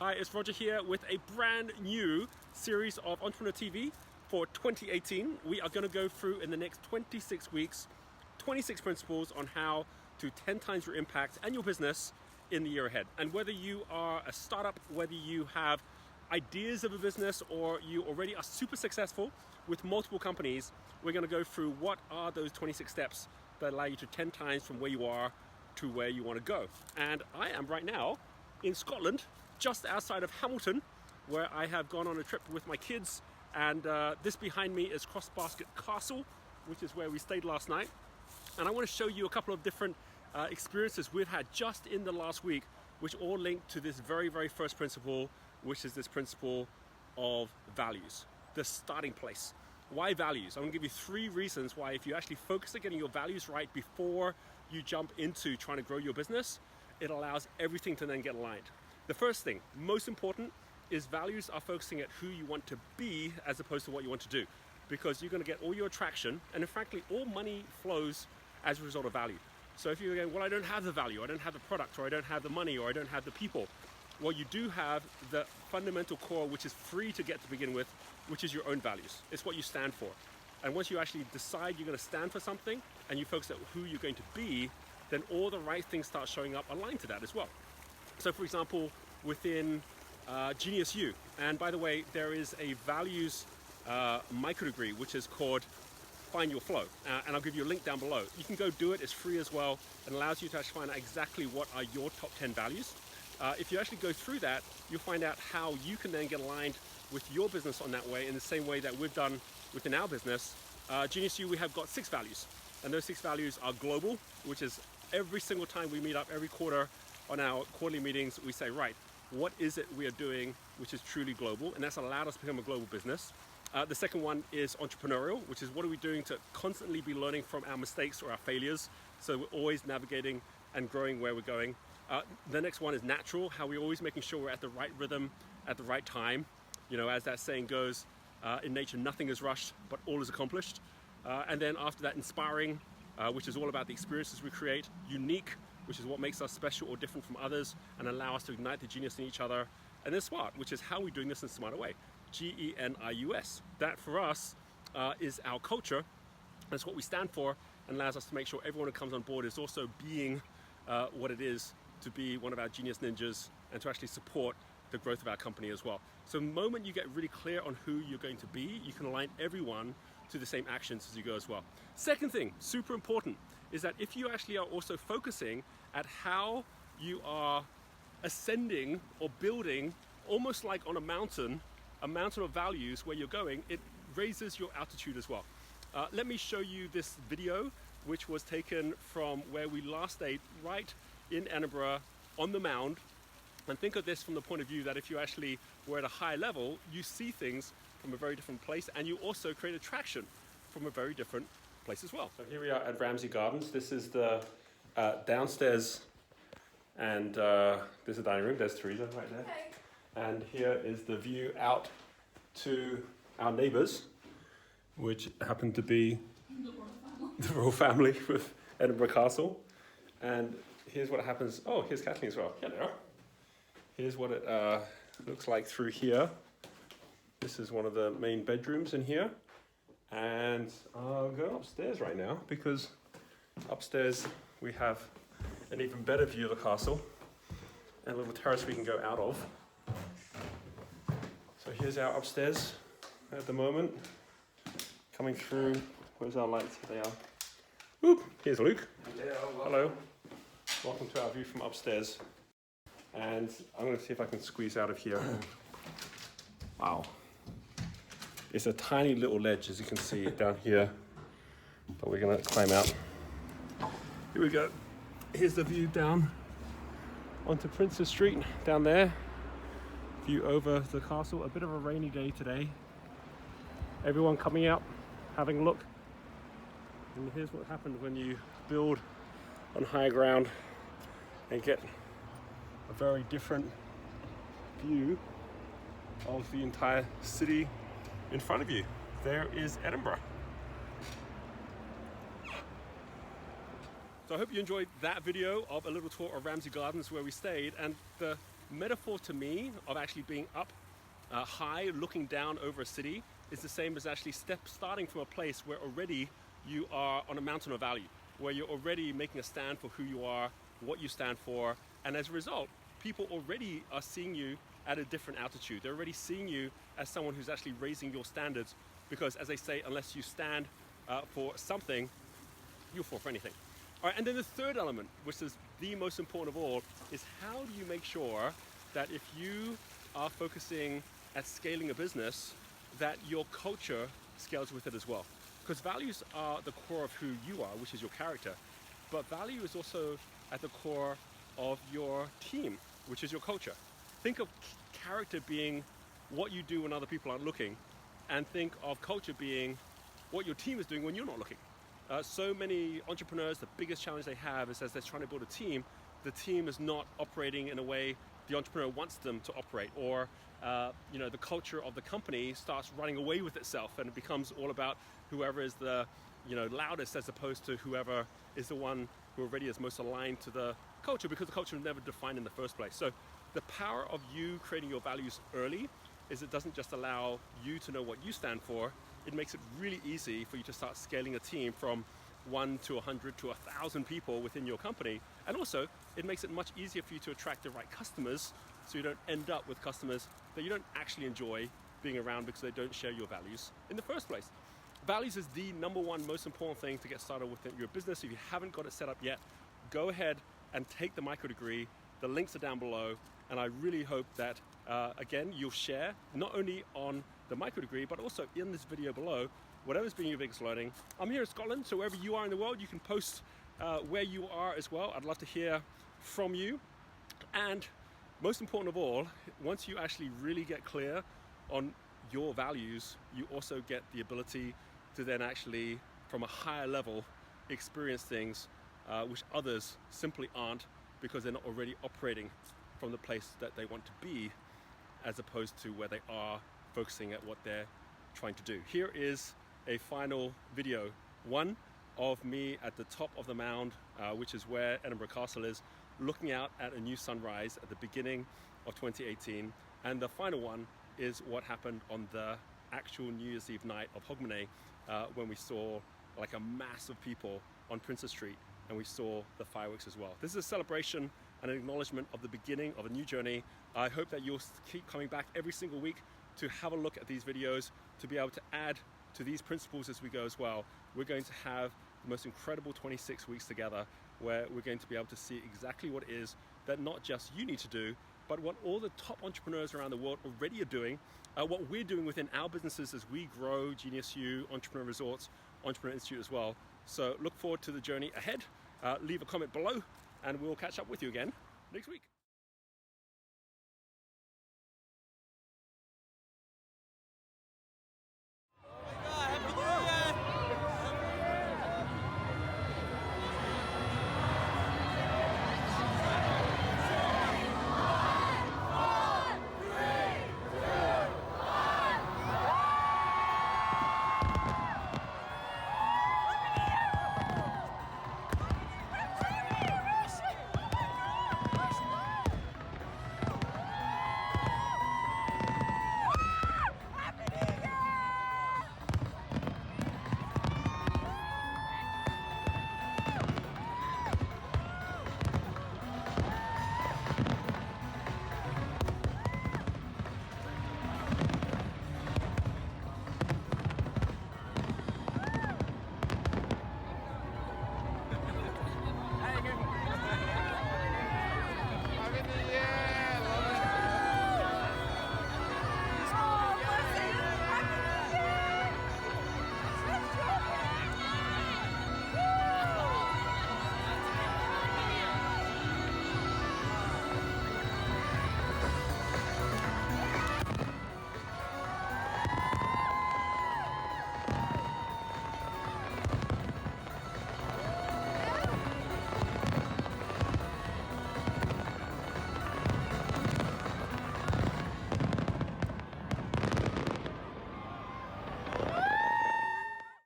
Hi, it's Roger here with a brand new series of Entrepreneur TV for 2018. We are going to go through in the next 26 weeks, 26 principles on how to 10 times your impact and your business in the year ahead. And whether you are a startup, whether you have ideas of a business, or you already are super successful with multiple companies, we're going to go through what are those 26 steps that allow you to 10 times from where you are to where you want to go. And I am right now in Scotland, just outside of Hamilton, where I have gone on a trip with my kids. And this behind me is Crossbasket Castle, which is where we stayed last night. And I want to show you a couple of different experiences we've had just in the last week, which all link to this very, very first principle, which is this principle of values, the starting place. Why values? I'm going to give you 3 reasons why, if you actually focus on getting your values right before you jump into trying to grow your business, it allows everything to then get aligned. The first thing, most important, is values are focusing at who you want to be as opposed to what you want to do, because you're going to get all your attraction, and in fact, all money flows as a result of value. So if you're going, well, I don't have the value, I don't have the product, or I don't have the money, or I don't have the people, well, you do have the fundamental core, which is free to get to begin with, which is your own values. It's what you stand for. And once you actually decide you're going to stand for something and you focus on who you're going to be, then all the right things start showing up aligned to that as well. So for example, within Genius U, and by the way, there is a values micro degree, which is called Find Your Flow. And I'll give you a link down below. You can go do it, it's free as well, and allows you to actually find out exactly what are your top 10 values. If you actually go through that, you'll find out how you can then get aligned with your business on that way, in the same way that we've done within our business. Genius U, we have got 6 values, and those 6 values are global, which is every single time we meet up every quarter on our quarterly meetings, we say, right, what is it we are doing which is truly global? And that's allowed us to become a global business. The second one is entrepreneurial, which is what are we doing to constantly be learning from our mistakes or our failures, so we're always navigating and growing where we're going. The next one is natural, how we're always making sure we're at the right rhythm at the right time. You know, as that saying goes, in nature nothing is rushed, but all is accomplished. And then after that, inspiring, which is all about the experiences we create. Unique, which is what makes us special or different from others and allow us to ignite the genius in each other. And then smart, which is how we're doing this in a smarter way. Genius. That for us is our culture. That's what we stand for, and allows us to make sure everyone who comes on board is also being what it is to be one of our genius ninjas, and to actually support the growth of our company as well. So the moment you get really clear on who you're going to be, you can align everyone to the same actions as you go as well. Second thing, super important, is that if you actually are also focusing at how you are ascending or building, almost like on a mountain of values where you're going, it raises your altitude as well. Let me show you this video, which was taken from where we last stayed, right in Edinburgh on the Mound. And think of this from the point of view that if you actually were at a high level, you see things from a very different place, and you also create attraction from a very different place as well. So here we are at Ramsey Gardens. This is the downstairs, and there's a dining room. There's Teresa right there. Hey. And here is the view out to our neighbours, which happen to be the royal family with Edinburgh Castle. And here's what happens. Oh, here's Kathleen as well. Hello. Here's what it looks like through here. This is one of the main bedrooms in here. And I'll go upstairs right now, because upstairs we have an even better view of the castle and a little terrace we can go out of. So here's our upstairs at the moment. Coming through, where's our lights? Here they are. Whoop, here's Luke. Hello. Welcome to our view from upstairs. And I'm going to see if I can squeeze out of here. Wow. It's a tiny little ledge, as you can see down here, but we're going to climb out. Here we go. Here's the view down onto Princess Street down there. View over the castle. A bit of a rainy day today. Everyone coming out, having a look. And here's what happened when you build on higher ground and get a very different view of the entire city in front of you. There is Edinburgh. So I hope you enjoyed that video of a little tour of Ramsey Gardens where we stayed, and the metaphor to me of actually being up high, looking down over a city, is the same as actually starting from a place where already you are on a mountain of value, where you're already making a stand for who you are, what you stand for, and as a result, people already are seeing you at a different altitude. They're already seeing you as someone who's actually raising your standards, because as they say, unless you stand for something, you'll fall for anything. All right, and then the third element, which is the most important of all, is how do you make sure that if you are focusing at scaling a business, that your culture scales with it as well. Because values are the core of who you are, which is your character, but value is also at the core of your team, which is your culture. Think of character being what you do when other people aren't looking, and think of culture being what your team is doing when you're not looking. So many entrepreneurs, the biggest challenge they have is as they're trying to build a team, the team is not operating in a way the entrepreneur wants them to operate, or the culture of the company starts running away with itself, and it becomes all about whoever is the loudest, as opposed to whoever is the one who already is most aligned to the culture, because the culture was never defined in the first place. So the power of you creating your values early is it doesn't just allow you to know what you stand for, it makes it really easy for you to start scaling a team from 1 to 100 to 1,000 people within your company. And also, it makes it much easier for you to attract the right customers, so you don't end up with customers that you don't actually enjoy being around because they don't share your values in the first place. Values is the number one most important thing to get started with your business. If you haven't got it set up yet, go ahead and take the micro degree. The links are down below, and I really hope that, again, you'll share not only on the micro degree, but also in this video below, whatever's been your biggest learning. I'm here in Scotland, so wherever you are in the world, you can post where you are as well. I'd love to hear from you. And most important of all, once you actually really get clear on your values, you also get the ability to then actually, from a higher level, experience things which others simply aren't, because they're not already operating from the place that they want to be, as opposed to where they are focusing at what they're trying to do. Here is a final video, one of me at the top of the mound, which is where Edinburgh Castle is, looking out at a new sunrise at the beginning of 2018. And the final one is what happened on the actual New Year's Eve night of Hogmanay, when we saw like a mass of people on Princess Street, and we saw the fireworks as well. This is a celebration and an acknowledgement of the beginning of a new journey. I hope that you'll keep coming back every single week to have a look at these videos, to be able to add to these principles as we go as well. We're going to have the most incredible 26 weeks together, where we're going to be able to see exactly what it is that not just you need to do, but what all the top entrepreneurs around the world already are doing, what we're doing within our businesses as we grow Genius U, Entrepreneur Resorts, Entrepreneur Institute as well. So look forward to the journey ahead. Leave a comment below, and we'll catch up with you again next week.